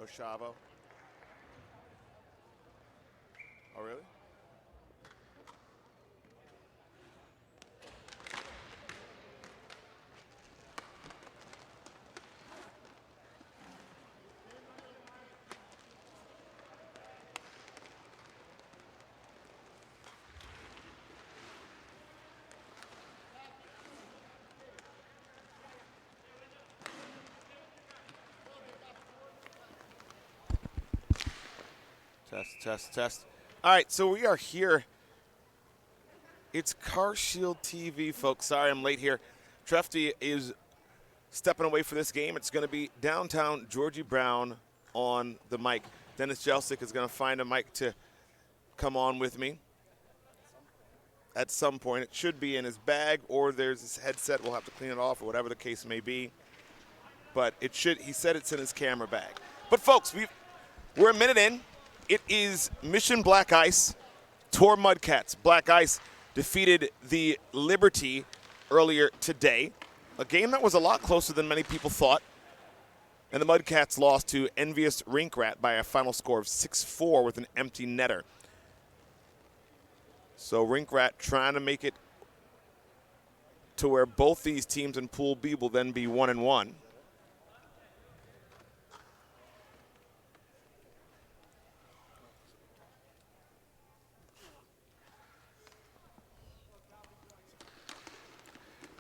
Chavo. Oh, really? Test, test, test. All right, so we are here. It's Car Shield TV, folks. Sorry I'm late here. Trefty is stepping away for this game. It's going to be downtown Georgie Brown on the mic. Dennis Jelsic is going to find a mic to come on with me at some point. It should be in his bag, or there's his headset. We'll have to clean it off, or whatever the case may be. But it should. He said it's in his camera bag. But folks, we're a minute in. It is Mission Black Ice, Tour Mudcats. Black Ice defeated the Liberty earlier today, a game that was a lot closer than many people thought. And the Mudcats lost to envious Rink Rat by a final score of 6-4 with an empty netter. So Rink Rat trying to make it to where both these teams in Pool B will then be 1-1.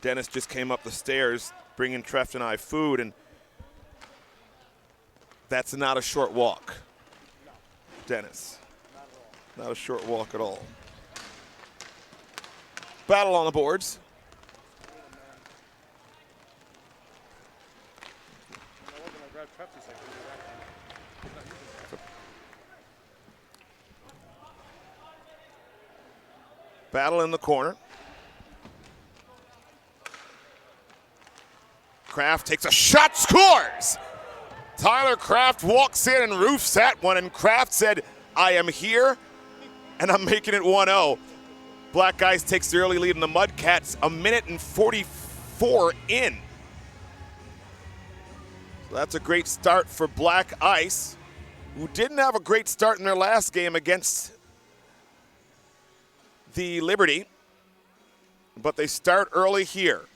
Dennis just came up the stairs bringing Treff and I food, and that's not a short walk, Dennis. Not a short walk at all. Battle on the boards. Battle in the corner. Kraft takes a shot, scores! Tyler Kraft walks in and roofs that one, and Kraft said, I am here, and I'm making it 1-0. Black Ice takes the early lead in the Mudcats, a minute and 44 in. So that's a great start for Black Ice, who didn't have a great start in their last game against the Liberty, but they start early here.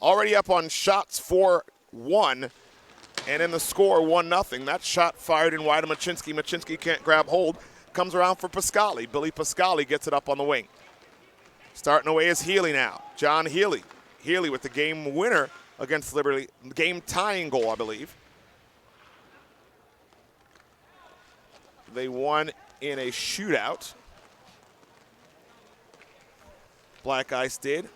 Already up on shots 4-1, and in the score 1-0. That shot fired in wide to Machinsky. Machinsky can't grab hold. Comes around for Pascali. Billy Pascali gets it up on the wing. Starting away is Healy now. John Healy. Healy with the game winner against Liberty. Game tying goal, I believe. They won in a shootout. Black Ice did.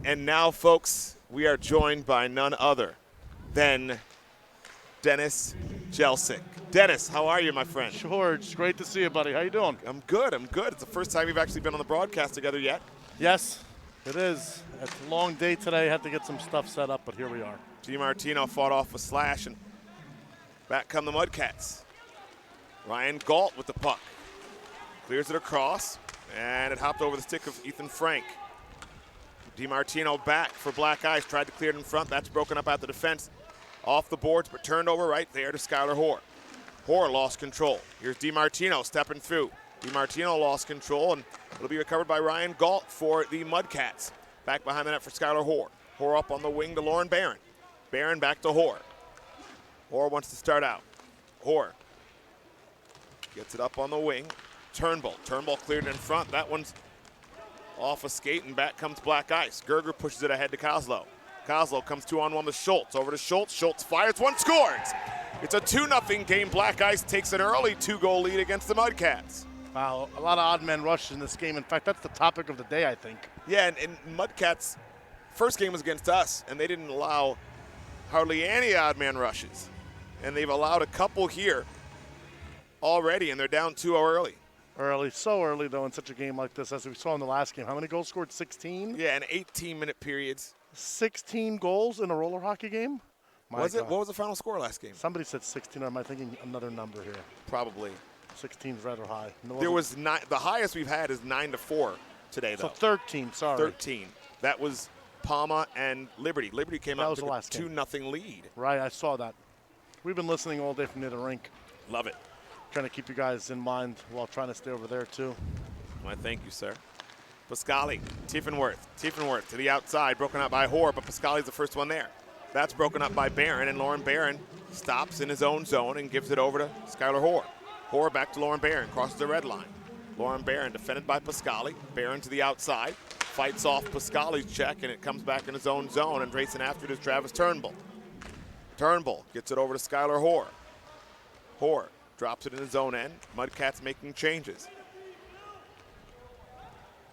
And now, folks, we are joined by none other than Dennis Jelsic. Dennis, how are you, my friend? George, great to see you, buddy. How you doing? I'm good. It's the first time we've actually been on the broadcast together yet. Yes, it is. It's a long day today. Had to get some stuff set up, but here we are. DiMartino fought off a slash, and back come the Mudcats. Ryan Galt with the puck. Clears it across, and it hopped over the stick of Ethan Frank. DiMartino back for Black Ice. Tried to clear it in front. That's broken up at the defense. Off the boards, but turned over right there to Skylar Hoare. Hoare lost control. Here's DiMartino stepping through. DiMartino lost control, and it'll be recovered by Ryan Galt for the Mudcats. Back behind the net for Skylar Hoare. Hoare up on the wing to Lauren Barron. Barron back to Hoare. Hoare wants to start out. Hoare gets it up on the wing. Turnbull. Turnbull cleared in front. That one's off a skate, and back comes Black Ice. Gerger pushes it ahead to Kozlow. Kozlow comes 2-on-1 with Schultz. Over to Schultz. Schultz fires. One scores. It's a 2-0 game. Black Ice takes an early 2-goal lead against the Mudcats. Wow, a lot of odd man rushes in this game. In fact, that's the topic of the day, I think. Yeah, and Mudcats' first game was against us, and they didn't allow hardly any odd man rushes. And they've allowed a couple here already, and they're down 2-0 early. Early, so early, though, in such a game like this, as we saw in the last game. How many goals scored? 16? Yeah, and 18-minute periods. 16 goals in a roller hockey game? Was it? What was the final score last game? Somebody said 16, or am I thinking another number here? Probably. 16 is rather high. There was the highest we've had is 9-4 today, though. So 13, sorry. 13. That was PAMA and Liberty. Liberty came out with a 2-0 lead. Right, I saw that. We've been listening all day from near the rink. Love it. Trying to keep you guys in mind while trying to stay over there, too. Why, thank you, sir. Pascali, Tiefenworth to the outside, broken up by Hoare, but Pascali's the first one there. That's broken up by Barron, and Lauren Barron stops in his own zone and gives it over to Skylar Hoare. Hoare back to Lauren Barron, crosses the red line. Lauren Barron defended by Pascali. Barron to the outside, fights off Pascali's check, and it comes back in his own zone, and racing after it is Travis Turnbull. Turnbull gets it over to Skylar Hoare. Hoare drops it in his own end. Mudcats making changes.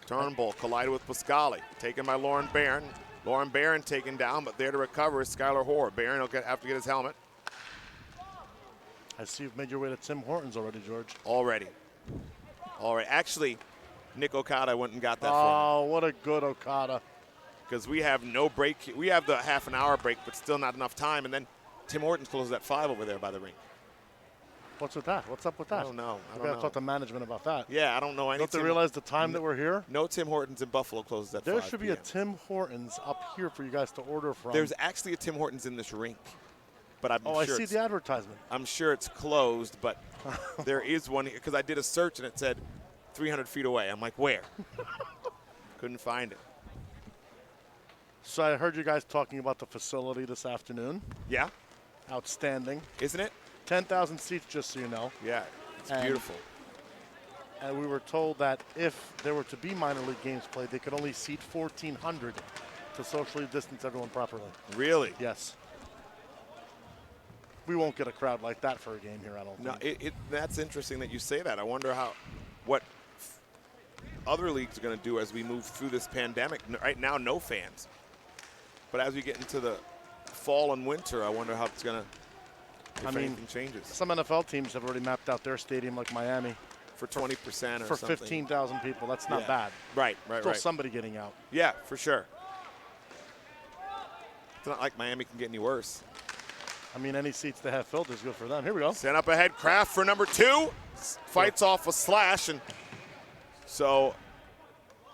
Turnbull collided with Pascali, taken by Lauren Barron. Lauren Barron taken down, but there to recover is Skylar Hoare. Barron will have to get his helmet. I see you've made your way to Tim Hortons already, George. Already. Actually, Nick Okada went and got that for me. Oh, what a good Okada. Because we have no break. We have the half an hour break, but still not enough time. And then Tim Hortons closes at 5 over there by the rink. What's with that? What's up with that? I don't know. I've got to talk to management about that. Yeah, I don't know anything. Don't they realize the time that we're here? No Tim Hortons in Buffalo closes at 5 There should be p.m. a Tim Hortons up here for you guys to order from. There's actually a Tim Hortons in this rink. But I'm I sure see the advertisement. I'm sure it's closed, but there is one here. Because I did a search and it said 300 feet away. I'm like, where? Couldn't find it. So I heard you guys talking about the facility this afternoon. Yeah? Outstanding. Isn't it? 10,000 seats, just so you know. Yeah, it's beautiful. And we were told that if there were to be minor league games played, they could only seat 1,400 to socially distance everyone properly. Really? Yes. We won't get a crowd like that for a game here, I don't think. No, that's interesting that you say that. I wonder what other leagues are going to do as we move through this pandemic. Right now, no fans. But as we get into the fall and winter, I wonder how it's going to, if anything changes. Some NFL teams have already mapped out their stadium, like Miami. For 20% or for something. For 15,000 people. That's not bad. Right. Still somebody getting out. Yeah, for sure. It's not like Miami can get any worse. I mean, any seats they have filled is good for them. Here we go. Sent up ahead, Kraft for number 2. Fights off a slash, and so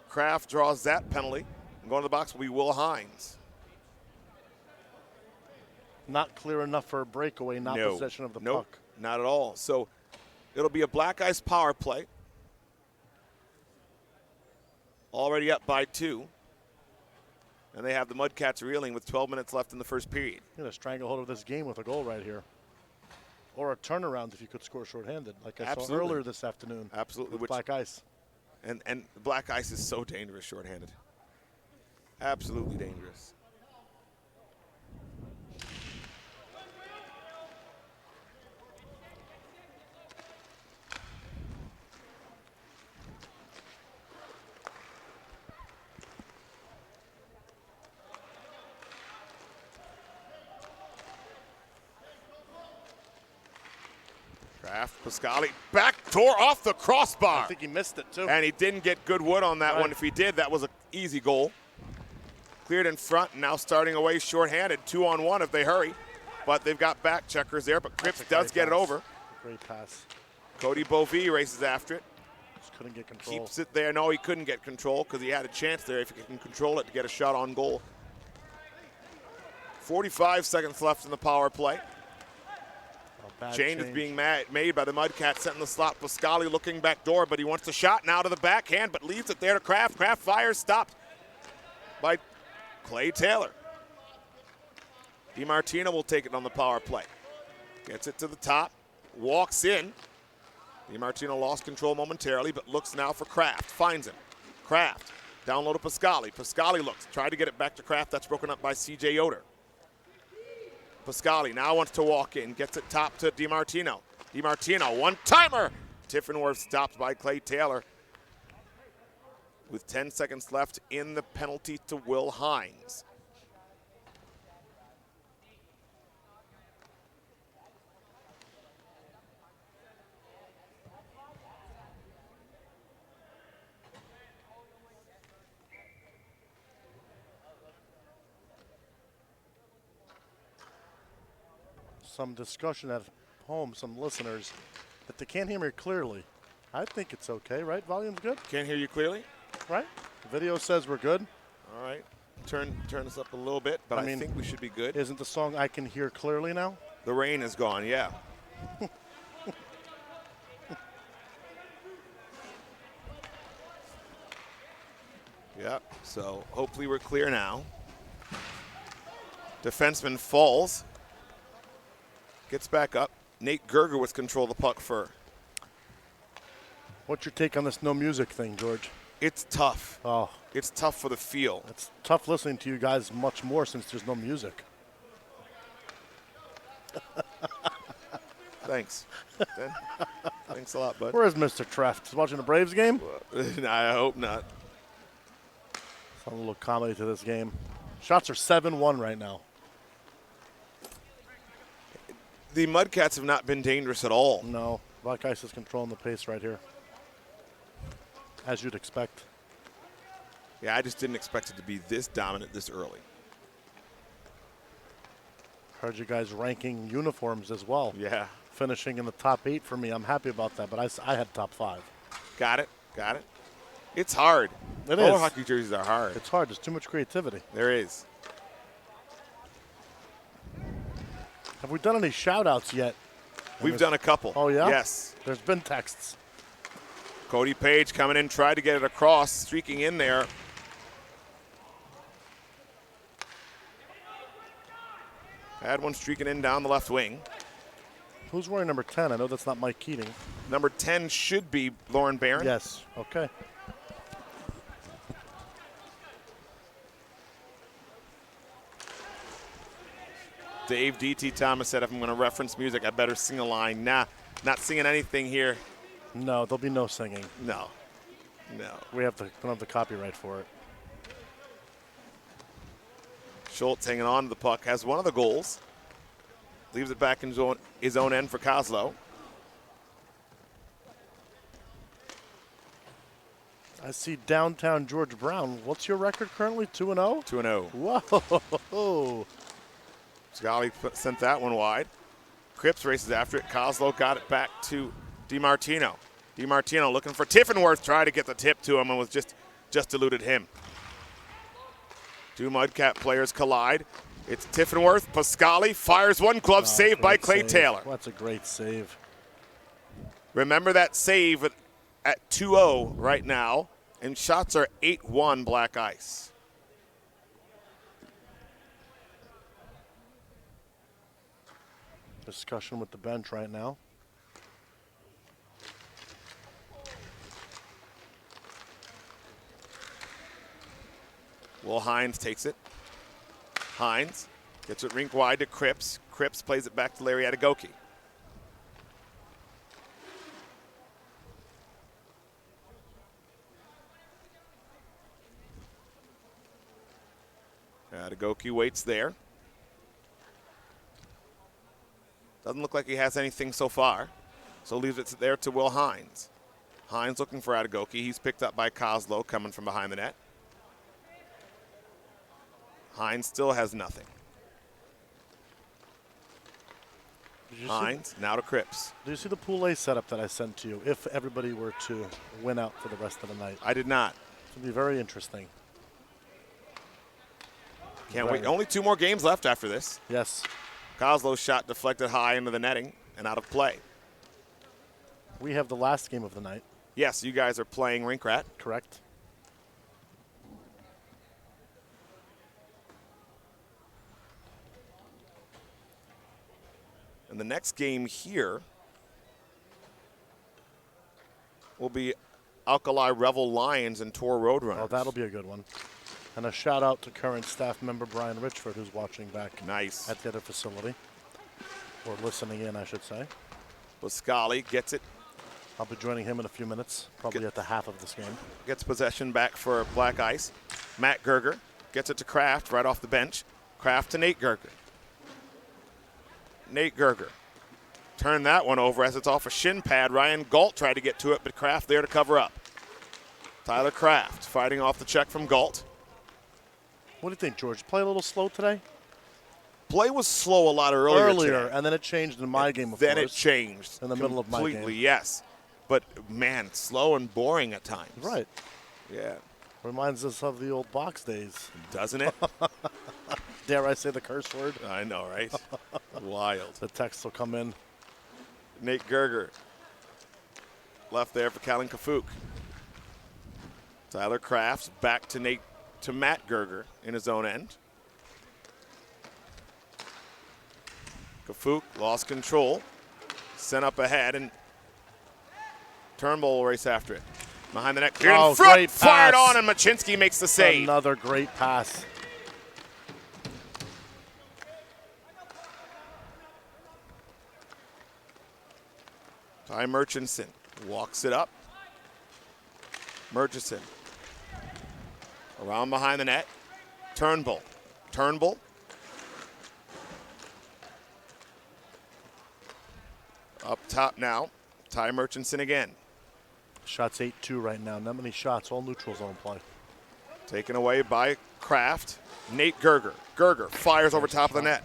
Kraft draws that penalty. And going to the box will be Will Hines. Not clear enough for a breakaway, not possession of the puck. Not at all. So it'll be a Black Ice power play. Already up by 2. And they have the Mudcats reeling with 12 minutes left in the first period. You're going to stranglehold of this game with a goal right here. Or a turnaround if you could score shorthanded, like I saw earlier this afternoon. Absolutely. With Black Ice. And Black Ice is so dangerous shorthanded. Absolutely dangerous. Pascali backdoor off the crossbar. I think he missed it too. And he didn't get good wood on that one. If he did, that was an easy goal. Cleared in front, and now starting away shorthanded. 2-on-1 if they hurry. But they've got back checkers there, but Cripps does get it over. Great pass. Cody Bovee races after it. Just couldn't get control. Keeps it there. No, he couldn't get control because he had a chance there if he can control it to get a shot on goal. 45 seconds left in the power play. Change is being made by the Mudcats, setting the slot. Pascali looking back door, but he wants the shot now to the backhand, but leaves it there to Kraft. Kraft fires, stopped by Clay Taylor. DiMartino will take it on the power play. Gets it to the top, walks in. DiMartino lost control momentarily, but looks now for Kraft. Finds him. Kraft, down low to Pascali. Pascali looks, tried to get it back to Kraft. That's broken up by C.J. Yoder. Pascali now wants to walk in, gets it top to DiMartino. DiMartino, one-timer. Tiffenworth stopped by Clay Taylor. With 10 seconds left in the penalty to Will Hines. Some discussion at home, some listeners, that they can't hear me clearly. I think it's okay, right? Volume's good? Can't hear you clearly? Right? The video says we're good. All right. Turn this up a little bit, but I think we should be good. Isn't the song I Can Hear Clearly now? The rain is gone, yeah. Yep, so hopefully we're clear now. Defenseman falls. Gets back up. Nate Gerger with control of the puck for. What's your take on this no music thing, George? It's tough. Oh. It's tough for the feel. It's tough listening to you guys much more since there's no music. Thanks. Thanks a lot, bud. Where is Mr. Treft? He's watching the Braves game? I hope not. Some little comedy to this game. Shots are 7-1 right now. The Mudcats have not been dangerous at all. No. Black Ice is controlling the pace right here. As you'd expect. Yeah, I just didn't expect it to be this dominant this early. Heard you guys ranking uniforms as well. Yeah. Finishing in the top 8 for me. I'm happy about that, but I had top 5. Got it. Got it. It's hard. Roller hockey jerseys are hard. It's hard. There's too much creativity. There is. Have we done any shout-outs yet? We've done a couple. Oh, yeah? Yes. There's been texts. Cody Page coming in, tried to get it across, streaking in there. Had one streaking in down the left wing. Who's wearing number 10? I know that's not Mike Keating. Number 10 should be Lauren Barron. Yes. Okay. Dave D.T. Thomas said if I'm going to reference music, I better sing a line. Nah, not singing anything here. No, there'll be no singing. No. No. We don't have the copyright for it. Schultz hanging on to the puck, has one of the goals. Leaves it back in his own end for Kozlow. I see downtown George Brown. What's your record currently? 2-0? 2-0. Whoa. Scully sent that one wide. Cripps races after it. Kozlow got it back to DiMartino. DiMartino looking for Tiffenworth. Tried to get the tip to him and was just eluded him. Two Mudcat players collide. It's Tiffenworth. Pascali fires one glove save by Clay Taylor. That's a great save. Remember that save at 2-0 right now, and shots are 8-1 Black Ice. Discussion with the bench right now. Will Hines takes it. Hines gets it rink wide to Cripps. Cripps plays it back to Larry Adegoke. Adegoke waits there. Doesn't look like he has anything so far, so leaves it there to Will Hines. Hines looking for Adegoke. He's picked up by Kozlow coming from behind the net. Hines still has nothing. Hines now to Cripps. Do you see the Pool A setup that I sent to you if everybody were to win out for the rest of the night? I did not. It would be very interesting. Can't wait. Only 2 more games left after this. Yes. Kozlow's shot deflected high into the netting and out of play. We have the last game of the night. Yes, you guys are playing Rink Rat. Correct. And the next game here will be Alkali Revel Lions and Tor Roadrunners. Oh, that'll be a good one. And a shout out to current staff member Brian Richford, who's watching back at the other facility. Or listening in, I should say. Pascali gets it. I'll be joining him in a few minutes, probably at the half of this game. Gets possession back for Black Ice. Matt Gerger gets it to Kraft right off the bench. Kraft to Nate Gerger. Nate Gerger. Turn that one over as it's off a shin pad. Ryan Galt tried to get to it, but Kraft there to cover up. Tyler Kraft fighting off the check from Galt. What do you think, George? Play a little slow today? Play was slow a lot earlier today. And then it changed in my game, of then course. It changed. In the middle of my game. Completely, yes. But, man, slow and boring at times. Right. Yeah. Reminds us of the old box days. Doesn't it? Dare I say the curse word? I know, right? Wild. The text will come in. Nate Gerger. Left there for Callan Kafuk. Tyler Crafts back to Matt Gerger in his own end. Kafuk lost control. Sent up ahead, and Turnbull will race after it. Behind the net, cleared in front, great fired pass. on, and Machinsky makes the save. Another great pass. Ty Murchison walks it up. Murchison around behind the net. Turnbull. Turnbull. Up top now. Ty Murchison again. Shots 8-2 right now. Not many shots. All neutral zone play. Taken away by Kraft. Nate Gerger. Gerger fires over top of the net.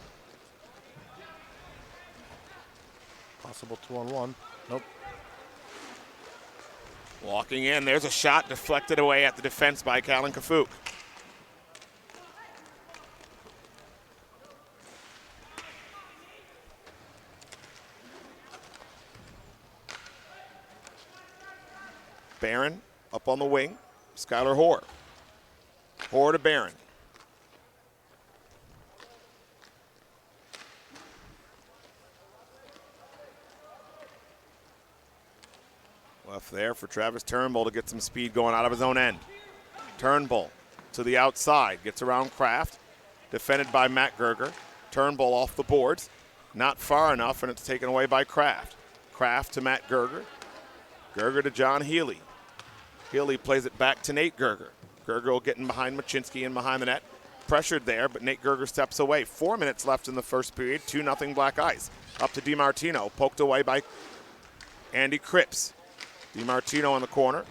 Possible 2-on-1. Nope. Walking in. There's a shot deflected away at the defense by Callan Kafuk. Barron up on the wing. Skylar Hoare. Hoare to Barron. Left there for Travis Turnbull to get some speed going out of his own end. Turnbull to the outside. Gets around Kraft. Defended by Matt Gerger. Turnbull off the boards. Not far enough, and it's taken away by Kraft. Kraft to Matt Gerger. Gerger to John Healy. Healy plays it back to Nate Gerger. Gerger will get in behind Machinsky and behind the net. Pressured there, but Nate Gerger steps away. 4 minutes left in the first period. 2-0 Black Ice. Up to DiMartino. Poked away by Andy Cripps. DiMartino in the corner.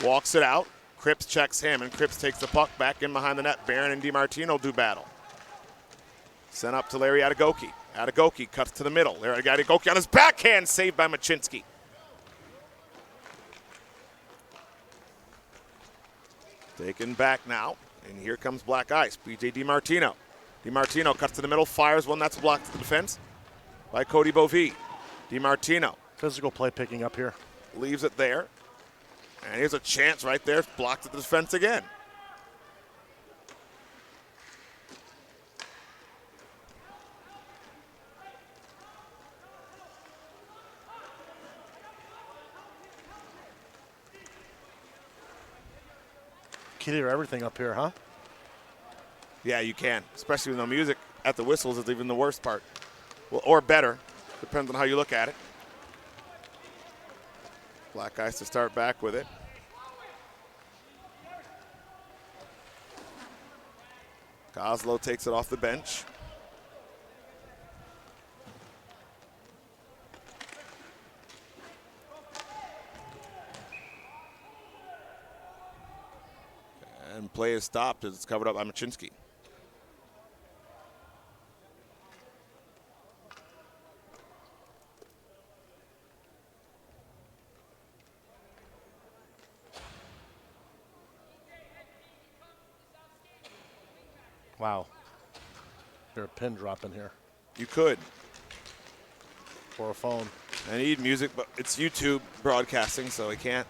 Walks it out. Cripps checks him, and Cripps takes the puck back in behind the net. Barron and DiMartino do battle. Sent up to Larry Atagoki. Atagoki cuts to the middle. Larry Atagoki on his backhand, saved by Machinsky. Taken back now, and here comes Black Ice. B.J. DiMartino. DiMartino cuts to the middle, fires one that's blocked to the defense by Cody Bovee. DiMartino. Physical play picking up here. Leaves it there. And here's a chance right there, blocked at the defense again. Can hear everything up here, huh? Yeah, you can, especially with no music at the whistles is even the worst part. Well, or better, depends on how you look at it. Black Ice to start back with it. Kozlow takes it off the bench. And play is stopped as it's covered up by Machinsky. Wow. There's a pin drop in here. You could. Or a phone. I need music, but it's YouTube broadcasting, so I can't.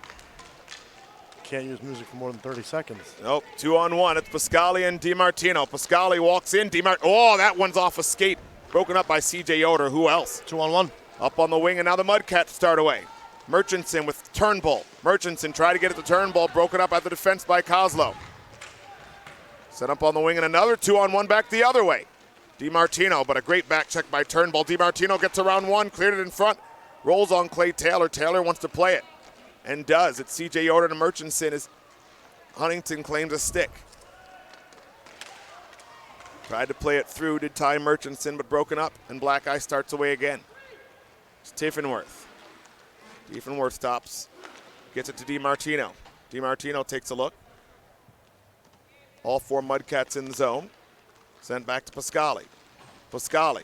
Can't use music for more than 30 seconds. Nope, 2-on-1. It's Pascali and DiMartino. Pascali walks in. Oh, that one's off a skate. Broken up by C.J. Yoder. Who else? 2-on-1. Up on the wing, and now the Mudcats start away. Murchison with Turnbull. Murchison tried to get it to Turnbull. Broken up at the defense by Kozlow. Set up on the wing, and another 2-on-1 back the other way. DiMartino, but a great back check by Turnbull. DiMartino gets around one, cleared it in front. Rolls on Clay Taylor. Taylor wants to play it. And does. It's C.J. Yoder to Murchison as Huntington claims a stick. Tried to play it through, did Ty Murchison, but broken up, and Black Ice starts away again. It's Tiffenworth. Tiffenworth stops, gets it to DiMartino. DiMartino takes a look. All four Mudcats in the zone. Sent back to Pascali. Pascali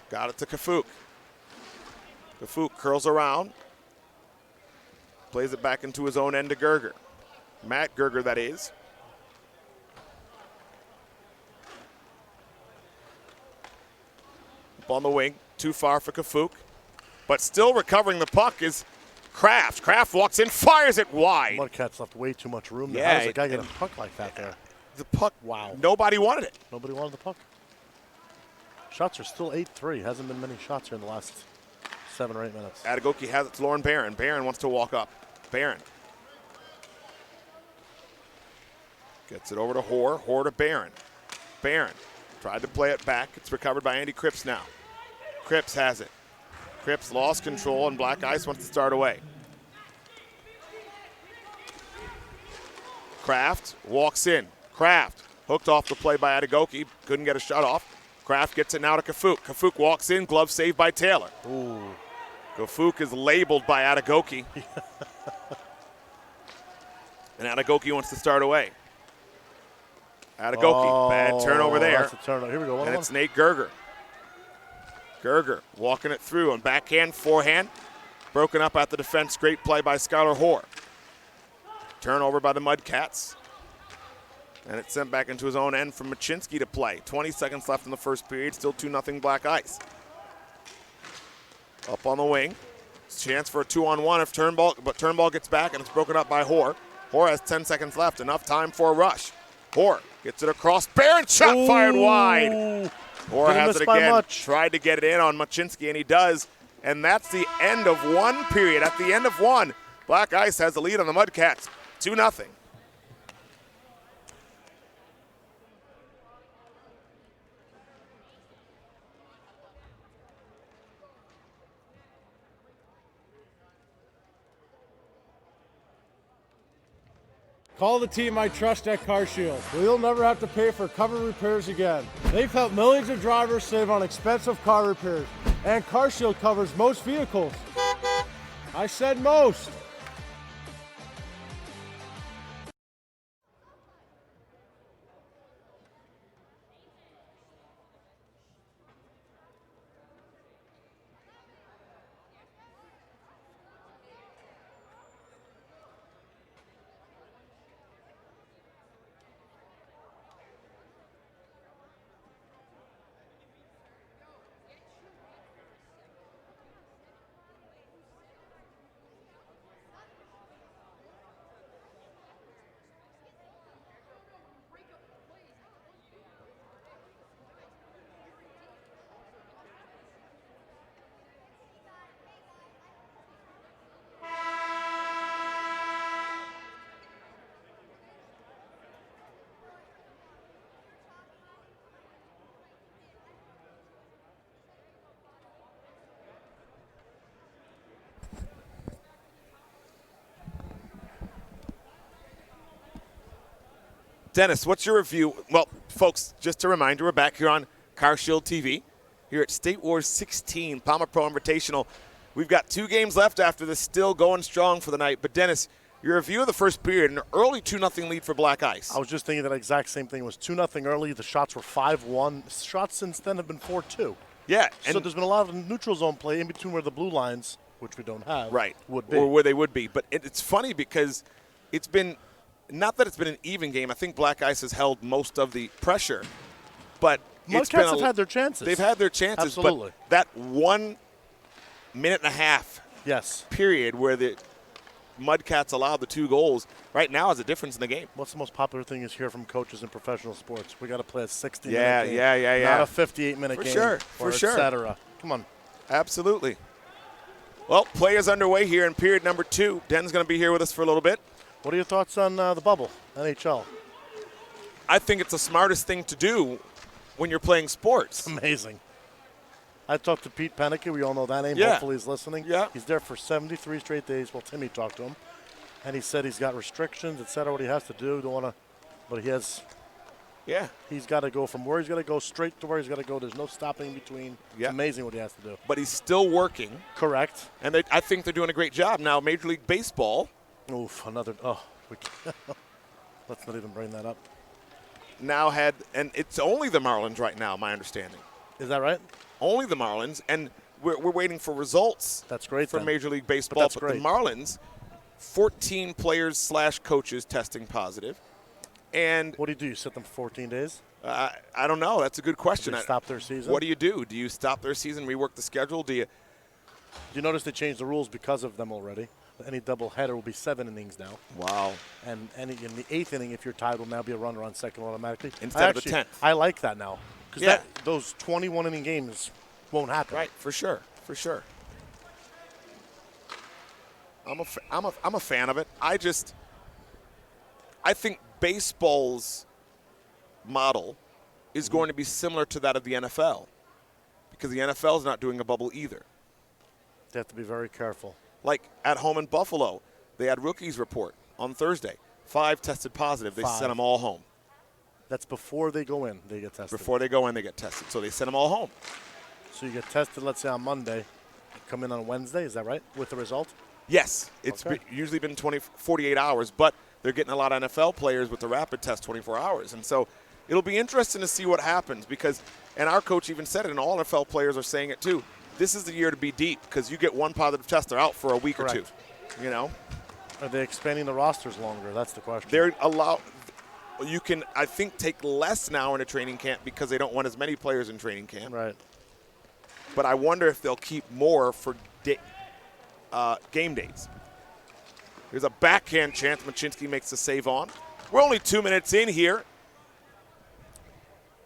got it to Kafuk. Kafuk curls around. Plays it back into his own end to Gerger. Matt Gerger, that is. Up on the wing, too far for Kafuk. But still recovering the puck is Kraft. Kraft walks in, fires it wide. Mudcats left way too much room there. Yeah, How does the guy get a puck like that there? The puck, wow. Nobody wanted it. Nobody wanted the puck. Shots are still 8-3. Hasn't been many shots here in the last 7 or 8 minutes. Atagoki has it to Lauren Barron. Barron wants to walk up. Barron. Gets it over to Hoare. Hoare to Barron. Barron tried to play it back. It's recovered by Andy Cripps now. Cripps has it. Cripps lost control, and Black Ice wants to start away. Kraft walks in. Kraft hooked off the play by Atagoki. Couldn't get a shot off. Kraft gets it now to Kafuk. Kafuk walks in. Glove saved by Taylor. Ooh. Kafuk is labeled by Atagoki. And Atagoki wants to start away. Atagoki, bad turnover there. That's a turnover. Here we go. And it's Nate Gerger. Gerger walking it through on backhand, forehand. Broken up at the defense. Great play by Skylar Hoare. Turnover by the Mudcats. And it's sent back into his own end for Machinsky to play. 20 seconds left in the first period. Still 2-0 Black Ice. Up on the wing. Chance for a 2-on-1 if Turnbull gets back, and it's broken up by Hoare. Hoare has 10 seconds left. Enough time for a rush. Hoare gets it across. Barron shot fired wide. Hoare has it again. Tried to get it in on Machinsky, and he does. And that's the end of one period. At the end of one, Black Ice has the lead on the Mudcats. 2-0. Call the team I trust at CarShield. You'll never have to pay for cover repairs again. They've helped millions of drivers save on expensive car repairs. And CarShield covers most vehicles. I said most. Dennis, what's your review? Well, folks, just a reminder, we're back here on CarShield TV, here at State Wars 16, PAMA Pro Invitational. We've got 2 games left after this, still going strong for the night. But, Dennis, your review of the first period, an early 2-0 lead for Black Ice. I was just thinking that exact same thing. It was 2-0 early. The shots were 5-1. Shots since then have been 4-2. Yeah. So there's been a lot of neutral zone play in between where the blue lines, which we don't have, right, would be. Or where they would be. But it's funny because it's been – not that it's been an even game. I think Black Ice has held most of the pressure. But Mudcats have had their chances. They've had their chances. Absolutely. But that 1 minute and a half period where the Mudcats allowed the 2 goals right now is a difference in the game. What's the most popular thing is hear from coaches in professional sports? We got to play a 60-minute game. Yeah. Not a 58-minute game. For sure. Et cetera. Come on. Absolutely. Well, play is underway here in period number 2. Den's going to be here with us for a little bit. What are your thoughts on the bubble, NHL? I think it's the smartest thing to do when you're playing sports. Amazing. I talked to Pete Panicky. We all know that name. Yeah. Hopefully he's listening. Yeah. He's there for 73 straight days. Well, Timmy talked to him. And he said he's got restrictions, et cetera, what he has to do. Don't want to, but he has. Yeah. He's got to go from where he's got to go straight to where he's got to go. There's no stopping in between. It's amazing what he has to do. But he's still working. Correct. And I think they're doing a great job. Now, Major League Baseball. Oof, another. Let's not even bring that up. Now and it's only the Marlins right now, my understanding. Is that right? Only the Marlins, and we're waiting for results. That's great for then. Major League Baseball. But the Marlins, 14 players/coaches testing positive. And What do? You sit them for 14 days? I don't know. That's a good question. Do they stop their season? What do you do? Do you stop their season, rework the schedule? Do you? You notice they changed the rules because of them already. Any double header will be 7 innings now. Wow. And in the 8th inning, if you're tied, will now be a runner on second automatically. Instead of the 10th. I like that now. Because Yeah. those 21 inning games won't happen. Right, for sure. I'm a fan of it. I think baseball's model is going to be similar to that of the NFL, because the NFL is not doing a bubble either. They have to be very careful. Like at home in Buffalo, they had rookies report on Thursday. 5 tested positive. They 5. sent them all home. That's before they go in, they get tested. Before they go in, they get tested. So they sent them all home. So you get tested, let's say, on Monday. You come in on Wednesday, is that right, with the result? Yes, it's Okay. usually been 48 hours, but they're getting a lot of NFL players with the rapid test 24 hours. And so it'll be interesting to see what happens because, and our coach even said it, and all NFL players are saying it too, this is the year to be deep because you get one positive test, they're out for a week or two. You know? Are they expanding the rosters longer? That's the question. They're allowed. You can, I think, take less now in a training camp because they don't want as many players in training camp. Right. But I wonder if they'll keep more for game days. There's a backhand chance Machinsky makes the save on. We're only 2 minutes in here.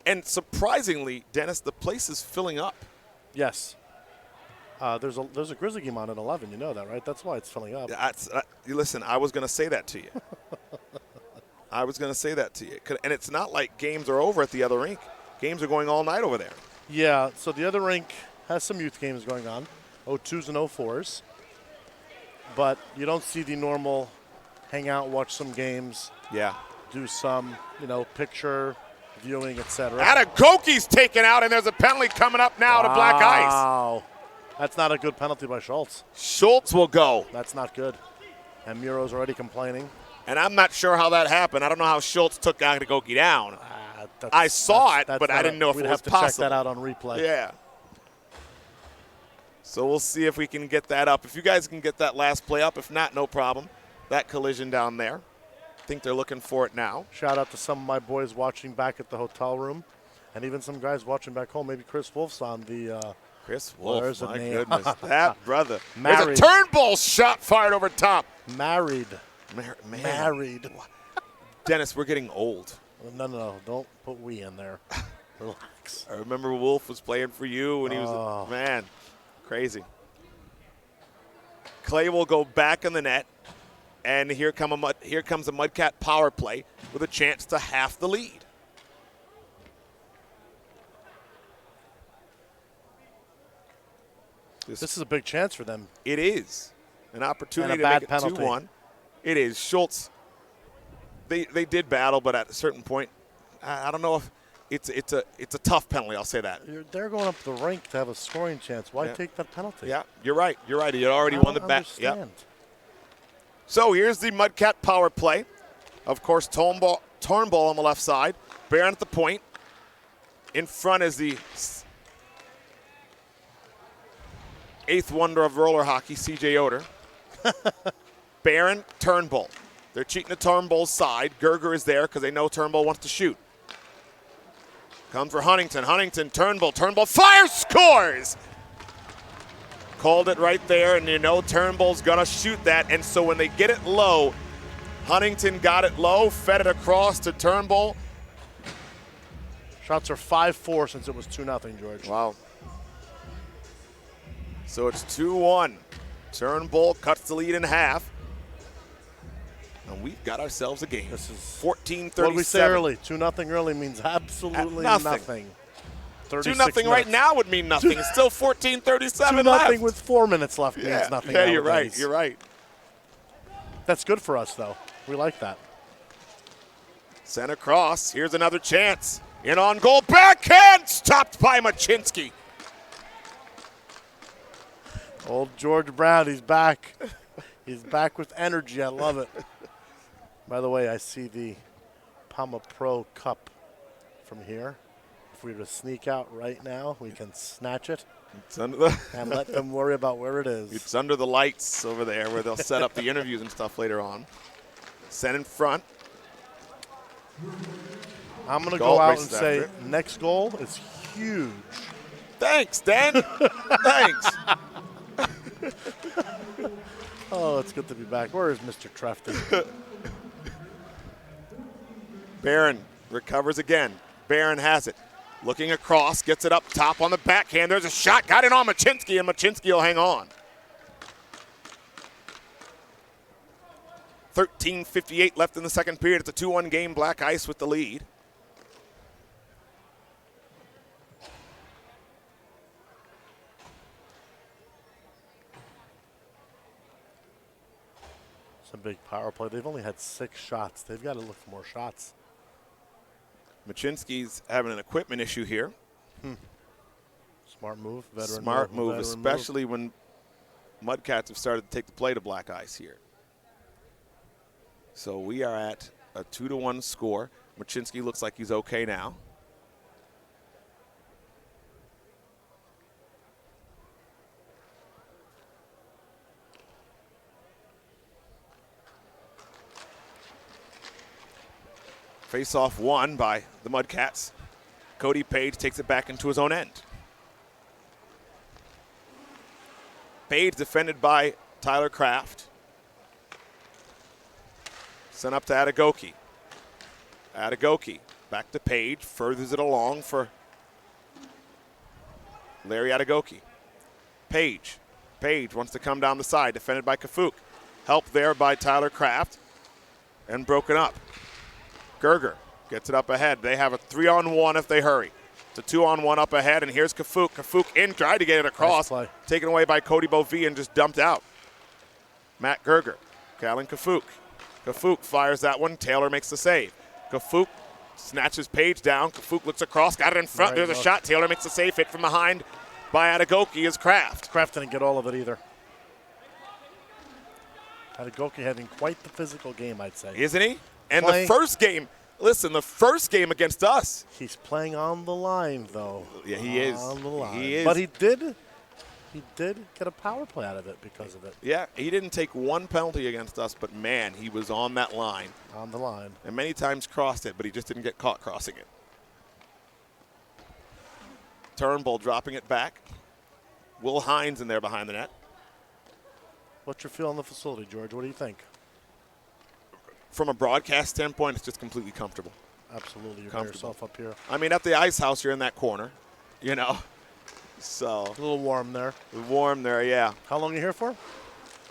And surprisingly, Dennis, the place is filling up. Yes. There's a Grizzly game on at 11. You know that, right? That's why it's filling up. Listen, I was going to say that to you. And it's not like games are over at the other rink. Games are going all night over there. Yeah, so the other rink has some youth games going on, 02s and 04s. But you don't see the normal hang out, watch some games, Yeah. do some, picture viewing, etc. Atagoki's taken out, and there's a penalty coming up now to Black Ice. Wow. That's not a good penalty by Schultz. Schultz will go. That's not good. And Muro's already complaining. And I'm not sure how that happened. I don't know how Schultz took Atagoki down. I saw it, but I didn't know if it was possible. We'd have to check that out on replay. Yeah. So we'll see if we can get that up. If you guys can get that last play up. If not, no problem. That collision down there. I think they're looking for it now. Shout out to some of my boys watching back at the hotel room, and even some guys watching back home. Maybe Chris Wolf's on the Chris Wolf, my name. goodness. That brother. Married. There's a turnbull shot fired over top. Married. Man. Married. Dennis, we're getting old. No. Don't put we in there. Relax. I remember Wolf was playing for you when he was, man, crazy. Clay will go back in the net, and here comes a Mudcat power play with a chance to half the lead. This is a big chance for them. It is an opportunity to bad make it penalty. 2-1. It is. Schultz, they did battle, but at a certain point, I don't know if it's a tough penalty. I'll say that. They're going up the rink to have a scoring chance. Why Yeah. take that penalty? Yeah, you're right. He already won the bat. Yeah. Understand. So here's the Mudcat power play. Of course, Turnbull on the left side. Barron at the point. In front is the eighth wonder of roller hockey, C.J. Yoder. Barron, Turnbull. They're cheating to Turnbull's side. Gerger is there because they know Turnbull wants to shoot. Comes for Huntington. Turnbull. Turnbull fires, scores! Called it right there, and you know Turnbull's going to shoot that. And so when they get it low, Huntington got it low, fed it across to Turnbull. Shots are 5-4 since it was 2-0, George. Wow. So it's 2-1. Turnbull cuts the lead in half. And we've got ourselves a game. This is 14-37. What did we say early? 2-0 early means absolutely nothing. 36 2-0 right now would mean nothing. It's still 14-37 left. 2-0 with 4 minutes left means nothing. Yeah, nowadays. you're right. That's good for us, though. We like that. Center cross. Here's another chance. In on goal. Backhand stopped by Machinsky. Old George Brown, he's back. He's back with energy. I love it. By the way, I see the PAMA Pro Cup from here. If we were to sneak out right now, we can snatch it It's under the and let them worry about where it is. It's under the lights over there where they'll set up the interviews and stuff later on. Sent in front. I'm going to Galt go out and races say after next goal is huge. Thanks, Dan. Thanks. Oh, it's good to be back. Where is Mr. Trefty? Barron recovers again. Barron has it. Looking across, gets it up top on the backhand. There's a shot. Got it on Machinsky, and Machinsky will hang on. 13:58 left in the second period. It's a 2-1 game. Black Ice with the lead. It's a big power play. They've only had 6 shots. They've got to look for more shots. Machinsky's having an equipment issue here. Smart move. Veteran Smart move, veteran especially when Mudcats have started to take the play to Black Ice here. So we are at a 2-1 score. Machinsky looks like he's okay now. Face-off won by the Mudcats. Cody Page takes it back into his own end. Page defended by Tyler Kraft. Sent up to Atagoki. Atagoki back to Page, furthers it along for Larry Atagoki. Page wants to come down the side, defended by Kafuk. Help there by Tyler Kraft, and broken up. Gerger gets it up ahead. They have a 3-on-1 if they hurry. It's a 2-on-1 up ahead, and here's Kafuk. Kafuk in, tried to get it across. Nice play. Taken away by Cody Bovee and just dumped out. Matt Gerger, Callan Kafuk. Kafuk fires that one. Taylor makes the save. Kafuk snatches Page down. Kafuk looks across, got it in front. There's a shot. Taylor makes the save. Hit from behind by Atagoki is Kraft. Kraft didn't get all of it either. Atagoki having quite the physical game, I'd say. Isn't he? And the first game, listen, the first game against us. He's playing on the line, though. Yeah, he is. On the line. He is. But he did get a power play out of it because of it. Yeah, he didn't take one penalty against us, but man, he was on that line. On the line. And many times crossed it, but he just didn't get caught crossing it. Turnbull dropping it back. Will Hines in there behind the net. What's your feel on the facility, George? What do you think? From a broadcast standpoint, it's just completely comfortable. Absolutely. You're by yourself up here. I mean, at the ice house, you're in that corner, you know. So a little warm there. Warm there, yeah. How long are you here for?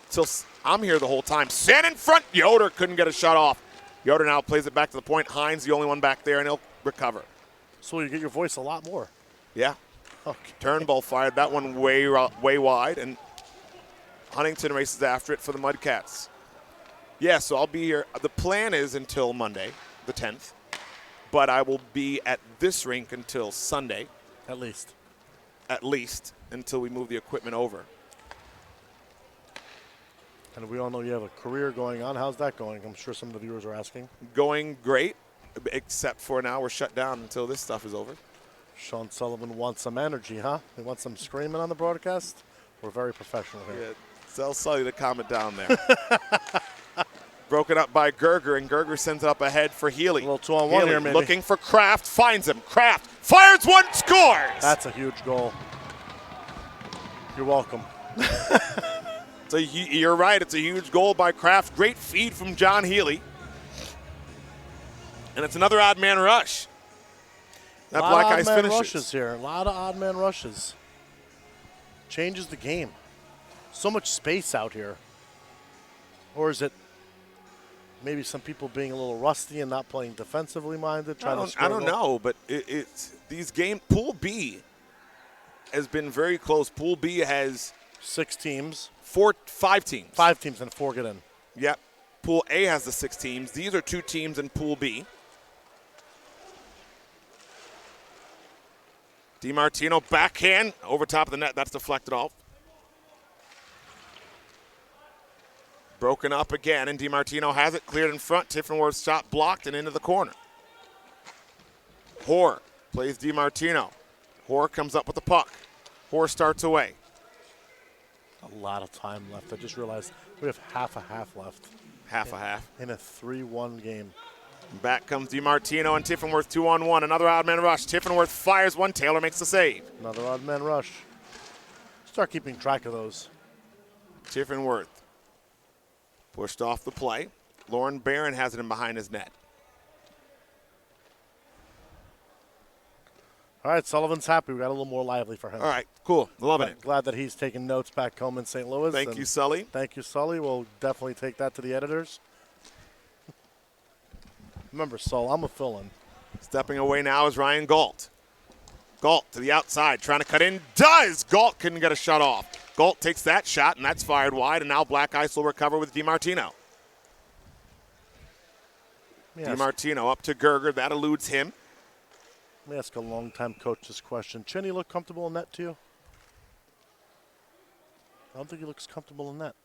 Till I'm here the whole time. Sand in front. Yoder couldn't get a shot off. Yoder now plays it back to the point. Hines the only one back there, and he'll recover. So you get your voice a lot more. Yeah. Okay. Turnbull fired that one way wide, and Huntington races after it for the Mudcats. Yeah, so I'll be here. The plan is until Monday, the 10th, but I will be at this rink until Sunday. At least. At least, until we move the equipment over. And we all know you have a career going on. How's that going? I'm sure some of the viewers are asking. Going great, except for now we're shut down until this stuff is over. Sean Sullivan wants some energy, huh? He wants some screaming on the broadcast? We're very professional here. Yeah, tell Sully to calm it down there. Broken up by Gerger, and Gerger sends it up ahead for Healy. A little 2-on-1 here, maybe. Looking for Kraft, finds him. Kraft fires one, scores! That's a huge goal. You're welcome. So you're right, it's a huge goal by Kraft. Great feed from John Healy. And it's another odd man rush. That Black Ice finishes. Rushes here. A lot of odd man rushes. Changes the game. So much space out here. Or is it maybe some people being a little rusty and not playing defensively minded? I don't know, but it's these games. Pool B has been very close. Pool B has 6 teams. 5 teams. 5 teams and 4 get in. Yep. Pool A has the 6 teams. These are 2 teams in Pool B. DiMartino backhand over top of the net. That's deflected off. Broken up again, and DiMartino has it cleared in front. Tiffenworth's shot blocked and into the corner. Hoare plays DiMartino. Hoare comes up with the puck. Hoare starts away. A lot of time left. I just realized we have half a half left. Half a half. In a 3-1 game. Back comes DiMartino and Tiffenworth 2-on-1. Another odd man rush. Tiffenworth fires one. Taylor makes the save. Another odd man rush. Start keeping track of those. Tiffenworth pushed off the play. Lauren Barron has it in behind his net. All right, Sullivan's happy. We got a little more lively for him. All right, cool. Loving it. Glad that he's taking notes back home in St. Louis. Thank you, Sully. Thank you, Sully. We'll definitely take that to the editors. Remember, Sul, I'm a fill-in. Stepping away now is Ryan Galt. Galt to the outside, trying to cut in. Does! Galt couldn't get a shot off. Galt takes that shot, and that's fired wide, and now Black Ice will recover with DiMartino. Yes. DiMartino up to Gerger. That eludes him. Let me ask a long-time coach this question. Chinny look comfortable in net to you? I don't think he looks comfortable in net.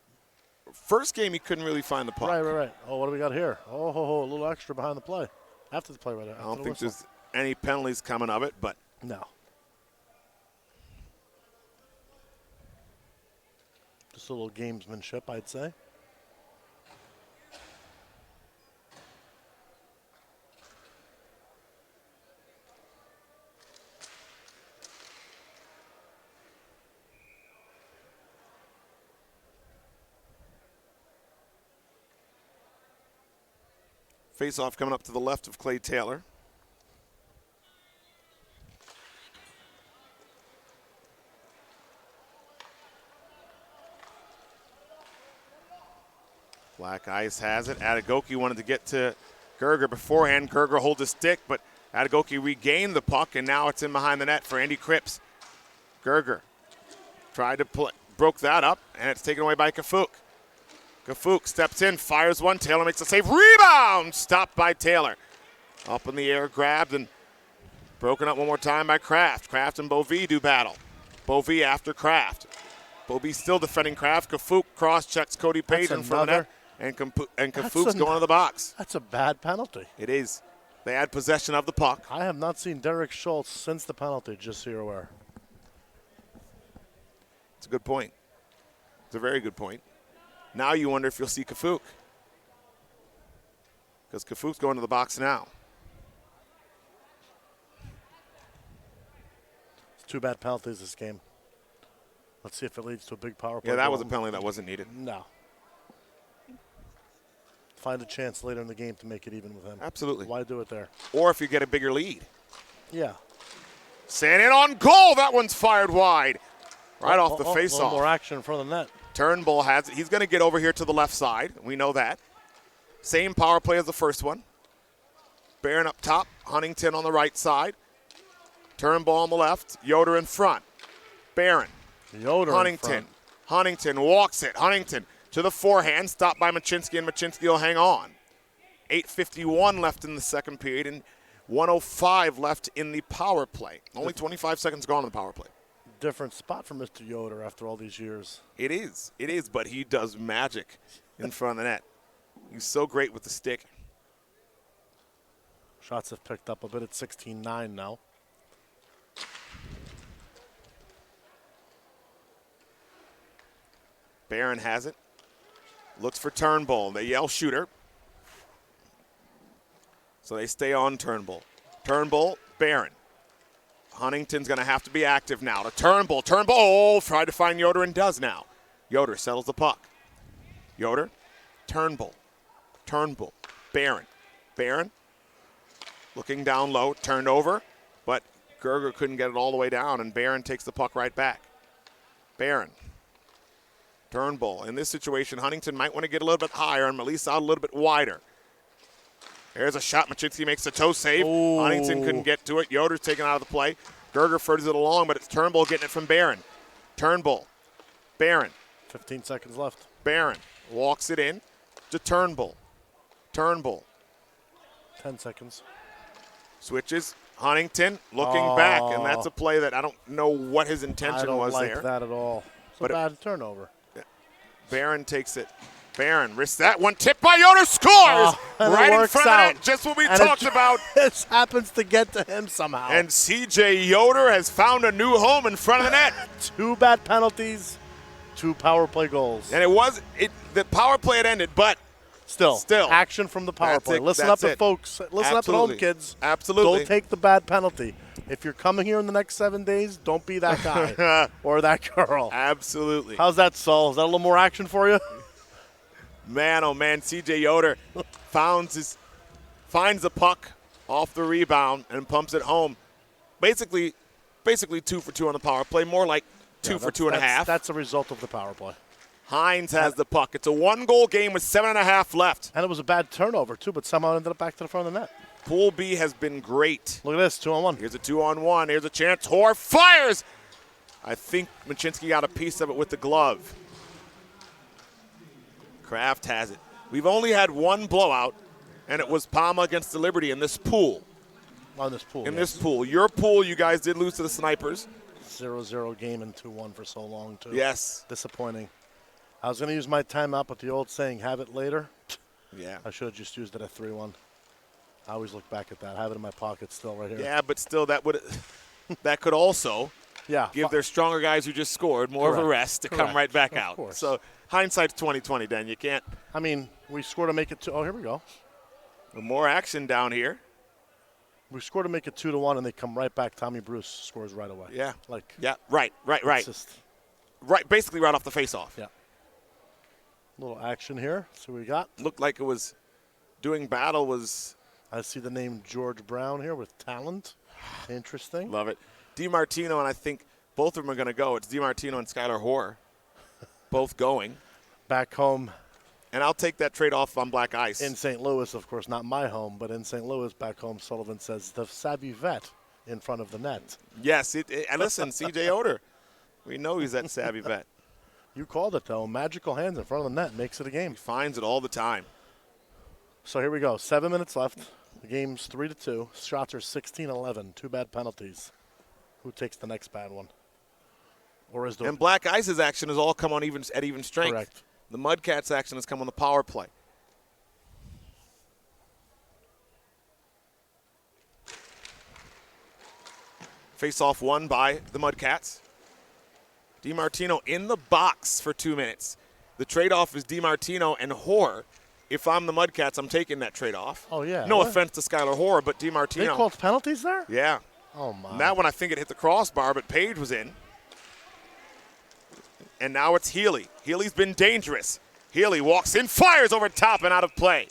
First game, he couldn't really find the puck. Right. Oh, what do we got here? Oh, a little extra behind the play. After the play, right there. I don't think there's any penalties coming of it, but. No. Just a little gamesmanship, I'd say. Face-off coming up to the left of Clay Taylor. Black Ice has it. Adegoke wanted to get to Gerger beforehand. Gerger holds a stick, but Adegoke regained the puck, and now it's in behind the net for Andy Cripps. Gerger tried to play, broke that up, and it's taken away by Kafuk. Kafuk steps in, fires one. Taylor makes a save. Rebound! Stopped by Taylor. Up in the air, grabbed, and broken up one more time by Kraft. Kraft and Bovee do battle. Bovee after Kraft. Bovee still defending Kraft. Kafuk cross-checks Cody Page in front of the net, and Kafuk's going to the box. That's a bad penalty. It is. They had possession of the puck. I have not seen Derek Schultz since the penalty, just so you're aware. It's a good point. It's a very good point. Now you wonder if you'll see Kafuk. Because Kafuk's going to the box now. It's 2 bad penalties this game. Let's see if it leads to a big power play. Yeah, that was a penalty that wasn't needed. No. Find a chance later in the game to make it even with him. Absolutely. Why do it there? Or if you get a bigger lead. Yeah. Sand in on goal. That one's fired wide. Right off the face-off. More action in front of the net. Turnbull has it. He's going to get over here to the left side. We know that. Same power play as the first one. Barron up top. Huntington on the right side. Turnbull on the left. Yoder in front. Barron. Yoder Huntington. in front. Huntington walks it. Huntington to the forehand. Stopped by Machinsky, and Machinsky will hang on. 8:51 left in the second period, and 1:05 left in the power play. Only 25 seconds gone in the power play. Different spot for Mr. Yoder after all these years. It is, but he does magic in front of the net. He's so great with the stick. Shots have picked up a bit at 16-9 now. Barron has it. Looks for Turnbull. They yell shooter. So they stay on Turnbull. Turnbull, Barron. Huntington's going to have to be active now to Turnbull. Turnbull tried to find Yoder and does now. Yoder settles the puck. Yoder, Turnbull, Barron. Barron looking down low, turned over, but Gerger couldn't get it all the way down, and Barron takes the puck right back. Barron, Turnbull. In this situation, Huntington might want to get a little bit higher and release out a little bit wider. There's a shot. Machinsky makes a toe save. Ooh. Huntington couldn't get to it. Yoder's taken out of the play. Gerger furthers it along, but it's Turnbull getting it from Barron. Turnbull. Barron. 15 seconds left. Barron walks it in to Turnbull. Turnbull. 10 seconds. Switches. Huntington looking back, and that's a play that I don't know what his intention was there. I don't like that at all. It's a bad turnover. Barron takes it. Barron risks that one. Tipped by Yoder. Scores! Right in front of the net. Just what we talked about. This happens to get to him somehow. And C.J. Yoder has found a new home in front of the net. 2 bad penalties, 2 power play goals. And the power play had ended, but Still, action from the power play. Listen up to folks. Listen up at home, kids. Absolutely. Don't take the bad penalty. If you're coming here in the next 7 days, don't be that guy or that girl. Absolutely. How's that, Saul? Is that a little more action for you? Man, oh man, C.J. Yoder finds the puck off the rebound and pumps it home. Basically 2 for 2 on the power play. More like 2 for 2.5. That's a result of the power play. Hines has the puck. It's a 1-goal game with 7.5 left. And it was a bad turnover, too, but somehow it ended up back to the front of the net. Pool B has been great. Look at this, 2-on-1. Here's a 2-on-1. Here's a chance. Hoare fires. I think Machinsky got a piece of it with the glove. Kraft has it. We've only had one blowout, and it was PAMA against the Liberty in this pool. On this pool, this pool. Your pool, you guys did lose to the Snipers. 0-0 game and 2-1 for so long, too. Yes. Disappointing. I was going to use my timeout, but the old saying, have it later. Yeah. I should have just used it at 3-1. I always look back at that. I have it in my pocket still right here. Yeah, but still that could also give their stronger guys who just scored more of a rest to come right back out. Course. So hindsight's 20/20, Dan. You can't. I mean, we scored to make it here we go. More action down here. We scored to make it 2-1, and they come right back. Tommy Bruce scores right away. Yeah. Right. Right, basically right off the face-off. Yeah. Little action here. So we got. Looked like it was doing battle was. I see the name George Brown here with talent. Interesting. Love it. DiMartino, and I think both of them are going to go. It's DiMartino and Skylar Hoare both going. Back home. And I'll take that trade off on Black Ice. In St. Louis, of course, not my home, but in St. Louis, back home, Sullivan says the savvy vet in front of the net. Yes. And listen, C.J. Yoder, we know he's that savvy vet. You called it, though. Magical hands in front of the net makes it a game. He finds it all the time. So here we go. 7 minutes left. The game's 3-2. Shots are 16-11. 2 bad penalties. Who takes the next bad one? Or is there? And Black Ice's action has all come on even strength. Correct. The Mudcats action has come on the power play. Face-off won by the Mudcats. DiMartino in the box for 2 minutes. The trade-off is DiMartino and Hoare. If I'm the Mudcats, I'm taking that trade-off. Oh, yeah. No offense to Skylar Hoare, but DiMartino. They called penalties there? Yeah. Oh, my. That one I think it hit the crossbar, but Page was in. And now it's Healy. Healy's been dangerous. Healy walks in, fires over top and out of play.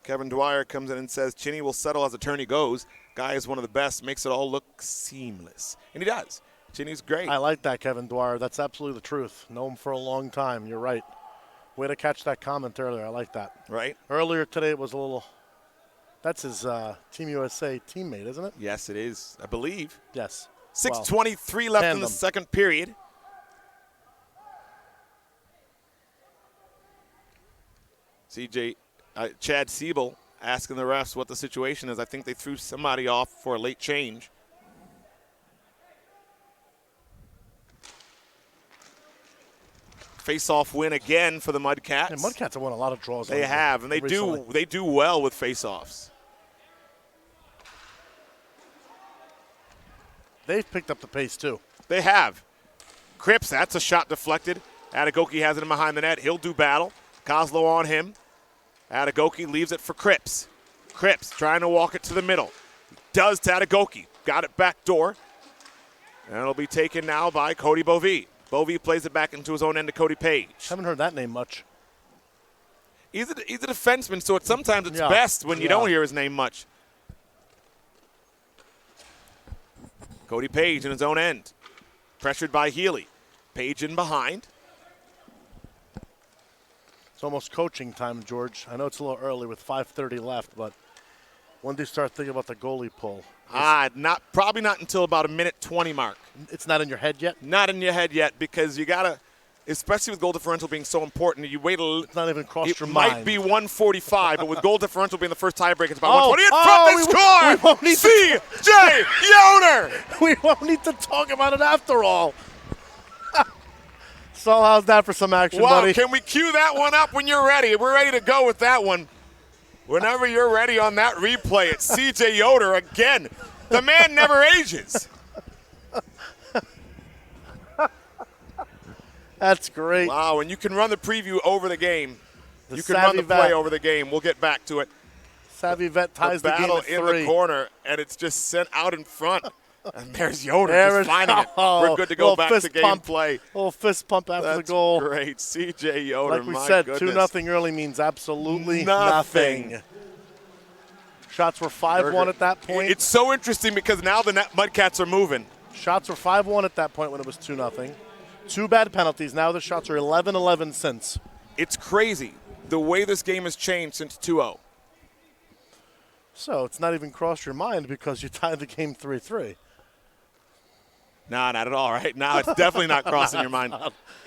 Kevin Dwyer comes in and says, Chinny will settle as attorney goes. Guy is one of the best, makes it all look seamless. And he does. Chinny's great. I like that, Kevin Dwyer. That's absolutely the truth. Know him for a long time. You're right. Way to catch that comment earlier. I like that. Right. Earlier today it was a little – that's his Team USA teammate, isn't it? Yes, it is, I believe. Yes. 6:23 left in the second period. Chad Siebel asking the refs what the situation is. I think they threw somebody off for a late change. Face-off win again for the Mudcats. And Mudcats have won a lot of draws. They have, and they do well with face-offs. They've picked up the pace, too. They have. Cripps, that's a shot deflected. Adegoke has it in behind the net. He'll do battle. Kozlow on him. Adegoke leaves it for Cripps. Cripps trying to walk it to the middle. Does to Adegoke. Got it back door. And it'll be taken now by Cody Bovee. Bovee plays it back into his own end to Cody Page. Haven't heard that name much. He's a defenseman, so sometimes it's best when you don't hear his name much. Cody Page in his own end. Pressured by Healy. Page in behind. It's almost coaching time, George. I know it's a little early with 5:30 left, but when do you start thinking about the goalie pull? Probably not until about a minute 20 mark. It's not in your head yet? Not in your head yet, because you got to, especially with goal differential being so important, you wait a little. It's not even crossed your mind. It might be 145, but with goal differential being the first tiebreak, it's about 120. In front, they score! C.J. Yoder! We won't need to talk about it after all. So how's that for some action, Wow, buddy? can we cue that one up when you're ready? We're ready to go with that one. Whenever you're ready on that replay, it's C.J. Yoder again. The man never ages. That's great. Wow, and you can run the preview over the game. The You can run the savvy play vet. over the game. We'll get back to it. Savvy Vet ties the game Battle at in 3. the corner, and it's just sent out in front. And there's Yoder There just finding it. oh, We're good to go little back to fist game pump. play. Little fist pump after That's the goal. great. C.J. Yoder, Like we my said, goodness. 2-0 early means absolutely Nothing. nothing. Shots were 5-1 at that point. It's so interesting because now the Mudcats are moving. Shots were 5-1 at that point when it was 2-0. 2 bad penalties. Now the shots are 11-11 since. It's crazy the way this game has changed since 2-0. So it's not even crossed your mind because you tied the game 3-3. Nah, not at all, right? Now it's definitely not crossing your mind.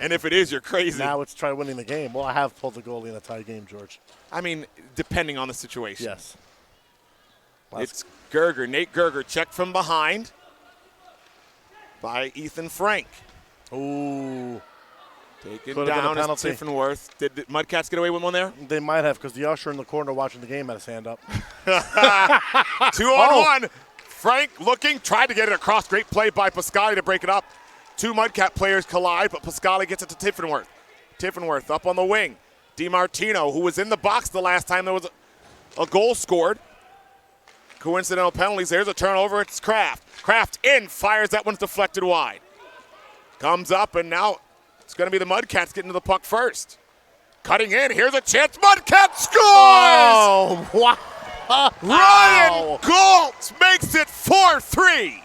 And if it is, you're crazy. Now it's try winning the game. Well, I have pulled the goalie in a tie game, George. I mean, depending on the situation. Yes. It's Gerger, Nate Gerger, checked from behind by Ethan Frank. Ooh. Taken Could have been a down as penalty. Tiffenworth. Did the Mudcats get away with one there? They might have because the usher in the corner watching the game had his hand up. 2-on-1. Frank looking, tried to get it across. Great play by Pascali to break it up. 2 Mudcat players collide, but Pascali gets it to Tiffenworth. Tiffenworth up on the wing. DiMartino, who was in the box the last time there was a goal scored. Coincidental penalties. There's a turnover. It's Kraft. Kraft in, fires. That one's deflected wide. Comes up, and now it's going to be the Mudcats getting to the puck first. Cutting in. Here's a chance. Mudcat scores! Oh, wow. Ryan Galt makes it 4-3.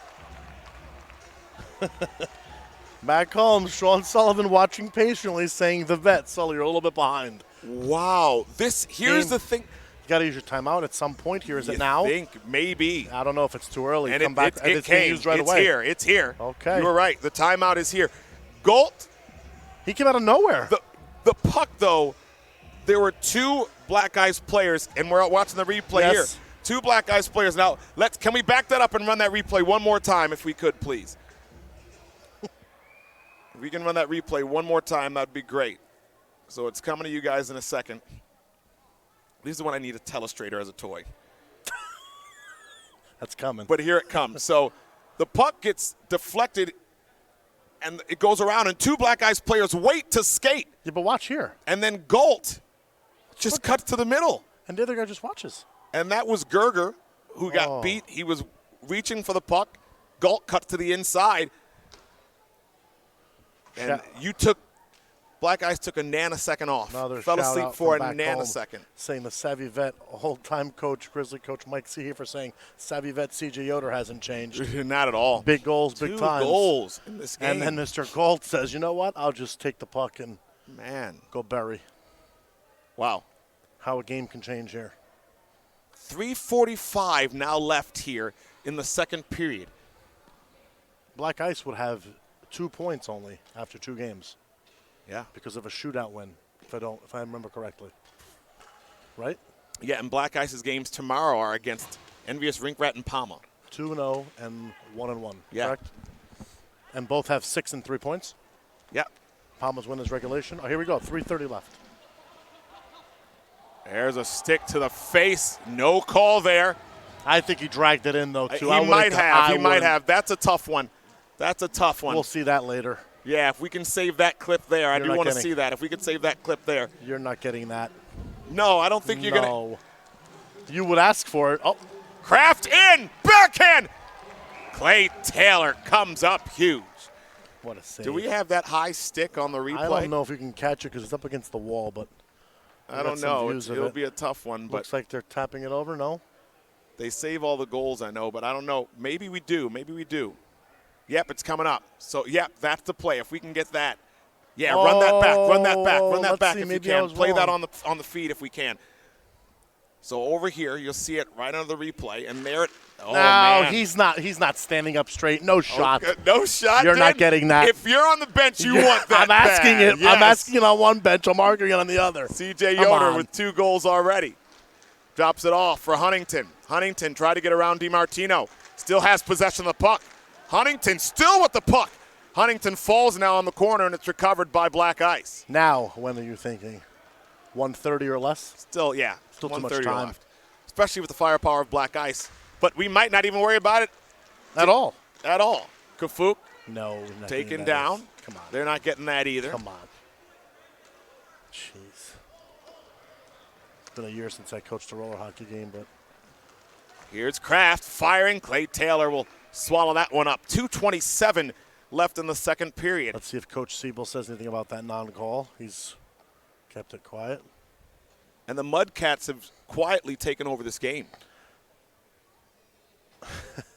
Back home, Sean Sullivan watching patiently, saying the vet, Sully, you're a little bit behind. Wow. Here's Game. the thing. You got to use your timeout at some point here. Is You it now? think maybe. I don't know if it's too early. And Come back. it It's being came. used right it's away. here. It's here. Okay. You were right. The timeout is here. Galt, He came out of nowhere. the puck, though, there were 2 Black Ice players, and we're out watching the replay Yes. here. 2 Black Ice players. Now, can we back that up and run that replay one more time if we could, please? If we can run that replay one more time, that'd be great. So it's coming to you guys in a second. This is when I need a telestrator as a toy. That's coming. But here it comes. So the puck gets deflected, and it goes around, and 2 Black Ice players wait to skate. Yeah, but watch here. And then Galt just cuts to the middle. And the other guy just watches. And that was Gerger who got Oh. beat. He was reaching for the puck. Galt cuts to the inside. And Black Ice took a nanosecond off. Another Fell shout asleep out for a from back home, nanosecond. saying the savvy vet, old-time coach, Grizzly coach Mike Seehofer saying savvy vet C.J. Yoder hasn't changed. Not at all. Big goals, big 2 times. goals in this game. And then Mr. Galt says, you know what? I'll just take the puck and Man. go bury. Wow. How a game can change here. 3:45 now left here in the second period. Black Ice would have 2 points only after 2 games Yeah. because of a shootout win, if I remember correctly. Right? Yeah, and Black Ice's games tomorrow are against Envious Rink Rat and PAMA. 2-0 and 1-1. Yeah. Correct? And both have 6 and 3 points. Yeah. Palma's win is regulation. Oh, here we go. 3:30 left. There's a stick to the face. No call there. I think he dragged it in, though, too. He might have. That's a tough one. That's a tough one. We'll see that later. Yeah, if we can save that clip there. I You're do not want to kidding. see that. If we could save that clip there. You're not getting that. No, I don't think you're going to. No. You would ask for it. Oh, Kraft in. Backhand. Clay Taylor comes up huge. what a save. Do we have that high stick on the replay? I don't know if you can catch it because it's up against the wall, but I don't know. views of It'll it. be a tough one, but looks like they're tapping it over. No? they save all the goals, I know, but I don't know. Maybe we do. Yep, it's coming up. So, yep, that's the play. If we can get that. Yeah, run that back. Run that let's back see, if you maybe I can. was Play that wrong. on the feed if we can. So over here, you'll see it right under the replay, and there it. Oh, no, man. he's not standing up straight. No shot. Okay, no shot. You're not Dan. getting that. If you're on the bench, you want that. I'm asking bad. it. Yes. I'm asking it on one bench. I'm arguing it on the other. C.J. Come Yoder on. with 2 goals already. Drops it off for Huntington. Huntington tried to get around DiMartino. Still has possession of the puck. Huntington still with the puck. Huntington falls now on the corner, and it's recovered by Black Ice. Now, when are you thinking? 1:30 or less? Still, yeah. Still too much 1:30 time. left. Especially with the firepower of Black Ice. But we might not even worry about it At all. at all. Kafuk No. not taken getting that down. is. Come on. They're not getting that either. Come on. Jeez. It's been a year since I coached a roller hockey game, but Here's Kraft firing. Clay Taylor will swallow that one up. 2:27 left in the second period. let's see if Coach Siebel says anything about that non-call. He's kept it quiet. And the Mudcats have quietly taken over this game.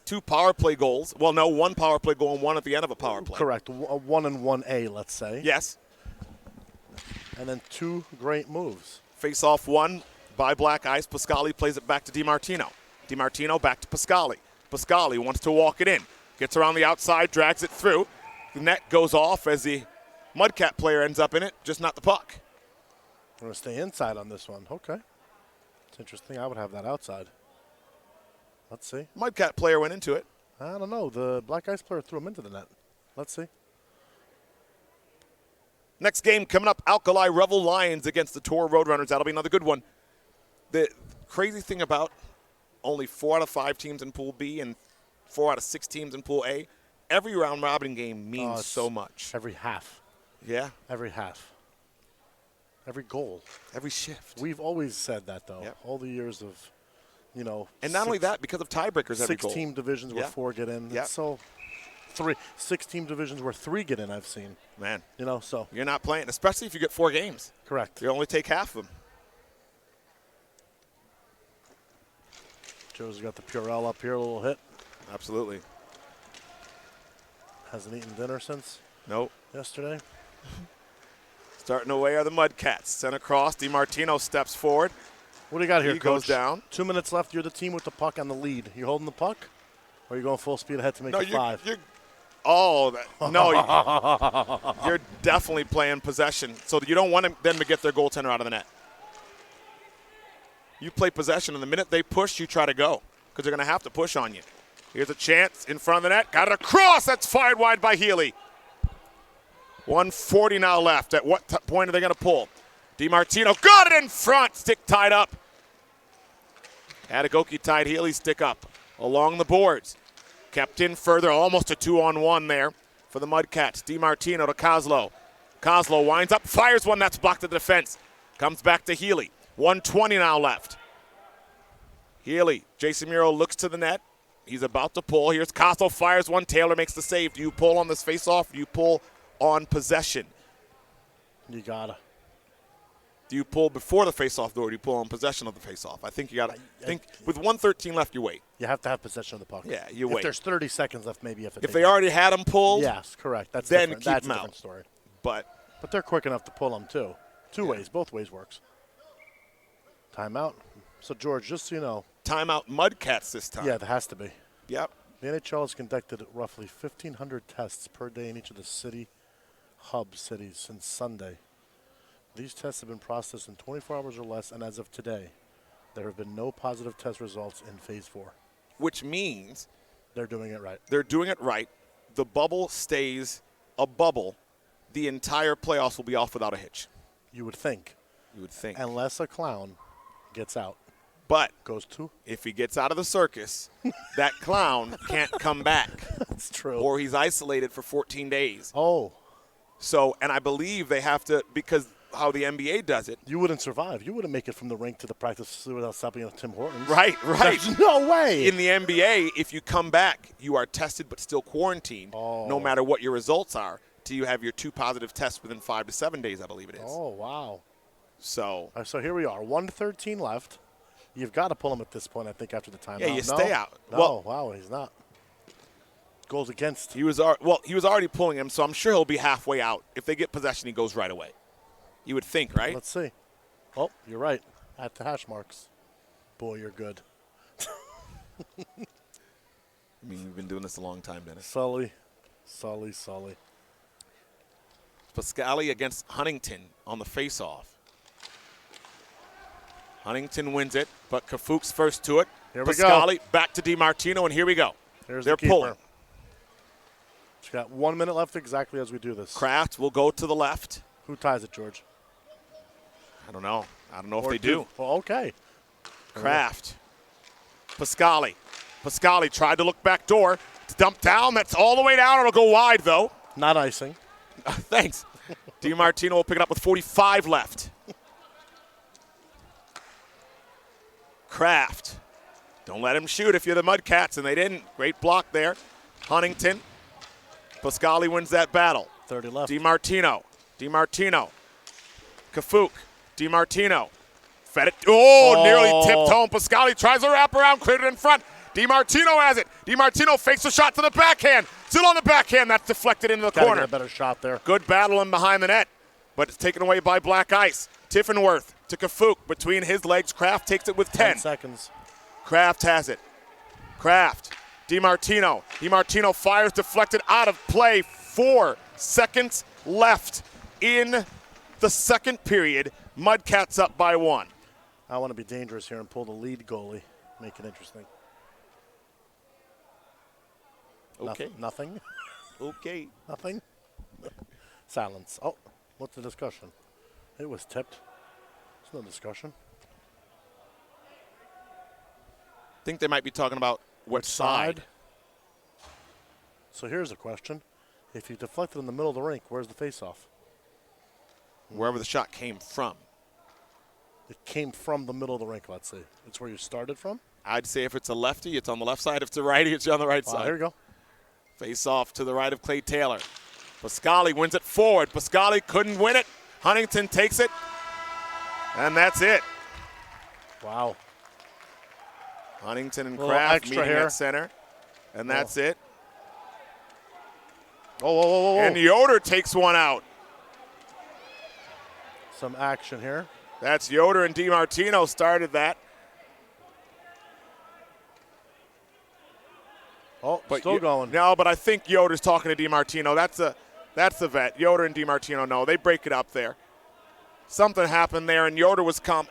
2 power play goals. Well, no, 1 power play goal and 1 at the end of a power play. Correct. 1 and 1A, let's say. Yes. And then 2 great moves. Face off 1 by Black Ice. Pascali plays it back to DiMartino. DiMartino back to Pascali. Pascali wants to walk it in. Gets around the outside, drags it through. The net goes off as the Mudcat player ends up in it, just not the puck. We're going to stay inside on this one. Okay. It's interesting. I would have that outside. Let's see. Mudcat player went into it. I don't know. The Black Ice player threw him into the net. Let's see. Next game coming up, Alkali Revel Lions against the Tor Roadrunners. That'll be another good one. The crazy thing about only 4 out of 5 teams in Pool B and 4 out of 6 teams in Pool A, every round robin game means so much. Every half. Yeah. Every half. Every goal. Every shift. We've always said that, though. Yep. All the years of, And not only that, because of tiebreakers every goal. 6-team divisions where Yeah. 4 get in. Yep. So 6-team divisions where 3 get in, I've seen. Man. So. You're not playing, especially if you get 4 games. Correct. You only take half of them. Joe's got the Purell up here, a little hit. Absolutely. Hasn't eaten dinner since Nope. yesterday. Starting away are the Mudcats. Sent across. DiMartino steps forward. What do you got here, He Coach? goes down. 2 minutes left. You're the team with the puck on the lead. You holding the puck? Or are you going full speed ahead to make it 5? You're definitely playing possession. So you don't want them to get their goaltender out of the net. You play possession, and the minute they push, you try to go because they're going to have to push on you. Here's a chance in front of the net. Got it across. That's fired wide by Healy. 1:40 now left. At what point are they going to pull? DiMartino got it in front. Stick tied up. Adagoki tied Healy's stick up along the boards. Kept in further. Almost a 2-on-1 there for the Mudcats. DiMartino to Kozlo. Kozlo winds up, fires one. That's blocked at the defense. Comes back to Healy. 1:20 now left. Healy, Jason Muro looks to the net. He's about to pull. Here's Kozlo, fires one. Taylor makes the save. Do you pull on this faceoff? Do you pull on possession? You gotta. Do you pull before the faceoff, or do you pull on possession of the faceoff? I think you gotta. With 1:13 left, you wait. You have to have possession of the puck. Yeah, you if wait. If there's 30 seconds left, maybe you have to If take they it. already had him pulled, Yes, correct. That's then different. keep That's him a out. different story. But they're quick enough to pull them too. Two ways, both ways works. Timeout. So George, just so you know, timeout Mudcats this time. yeah, there has to be. Yep. The NHL has conducted roughly 1,500 tests per day in each of the city hub cities since Sunday. These tests have been processed in 24 hours or less, and as of today, there have been no positive test results in Phase 4. Which means they're doing it right. They're doing it right. The bubble stays a bubble. The entire playoffs will be off without a hitch. You would think. You would think. Unless a clown gets out. But goes to? If he gets out of the circus, that clown can't come back. That's true. Or he's isolated for 14 days. Oh. So, and I believe they have to, because how the NBA does it. You wouldn't survive. You wouldn't make it from the rink to the practice facility without stopping at Tim Hortons. Right. There's no way. In the NBA, if you come back, you are tested but still quarantined, no matter what your results are, till you have your 2 positive tests within 5 to 7 days, I believe it is. Oh, wow. So here we are, 1:13 left. You've got to pull him at this point, I think, after the timeout. Yeah, you stay out. No, Well, wow, he's not. Goes against. He was already pulling him, so I'm sure he'll be halfway out. If they get possession, he goes right away. You would think, right? Let's see. Oh, you're right. At the hash marks. Boy, you're good. I mean, you've been doing this a long time, Dennis. Sully. Pascali against Huntington on the faceoff. Huntington wins it, but Kafuk's first to it. Here we Pascali go. back to DiMartino, and here we go. Here's They're the keeper. pulling. So we got 1 minute left exactly as we do this. Kraft will go to the left. Who ties it, George? I don't know. I don't know if Or they do. Well, okay. Kraft. Pascali. Pascali tried to look back door. It's dumped down. That's all the way down. It'll go wide, though. Not icing. Thanks. DiMartino will pick it up with 45 left. Kraft. Don't let him shoot if you're the Mudcats, and they didn't. Great block there. Huntington. Pascali wins that battle. 30 left. DiMartino. Kafuk. DiMartino. Fed it. Oh, nearly tipped home. Pascali tries a wraparound, cleared it in front. DiMartino has it. DiMartino fakes a shot to the backhand. Still on the backhand. That's deflected into the corner. Get a better shot there. Good battle in behind the net, but it's taken away by Black Ice. Tiffenworth to Kafuk. Between his legs, Kraft takes it with 10. Seconds. Kraft has it. Kraft. DiMartino. DiMartino fires, deflected, out of play. 4 seconds left in the second period. Mudcats up by 1. I want to be dangerous here and pull the lead goalie. Make it interesting. Okay. Nothing? Okay. Nothing? Silence. Oh, what's the discussion? It was tipped. There's no discussion. I think they might be talking about which side. So here's a question. If you deflect it in the middle of the rink, where's the face-off? Wherever the shot came from. It came from the middle of the rink, let's say. It's where you started from? I'd say if it's a lefty, it's on the left side. If it's a righty, it's on the right side. Here you go. Face off to the right of Clay Taylor. Pascali wins it forward. Pascali couldn't win it. Huntington takes it. And that's it. Wow. Huntington and Kraft meeting at center. And that's it. Oh. And Yoder takes one out. Some action here. That's Yoder, and DiMartino started that. Oh, but still going. No, but I think Yoder's talking to DiMartino. That's the vet. Yoder and DiMartino, no, they break it up there. Something happened there, and Yoder was calm.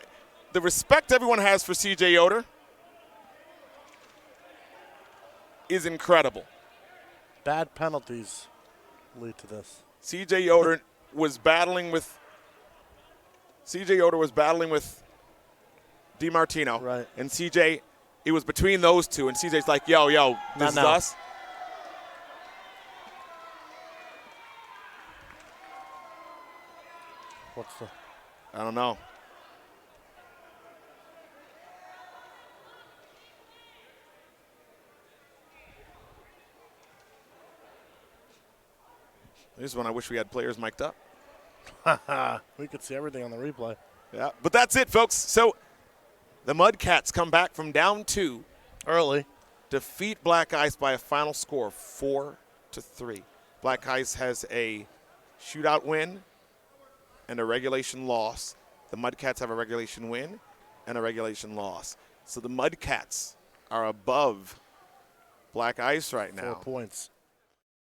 The respect everyone has for C.J. Yoder is incredible. Bad penalties lead to this. C.J. Yoder was battling with DiMartino. Right. And C.J., it was between those two, and C.J.'s like, yo, this is us. What's the... I don't know. This is when I wish we had players mic'd up. We could see everything on the replay. Yeah, but that's it, folks. So the Mudcats come back from down 2 early, defeat Black Ice by a final score of 4-3. Black Ice has a shootout win and a regulation loss. The Mudcats have a regulation win and a regulation loss. So the Mudcats are above Black Ice right now. 4 points.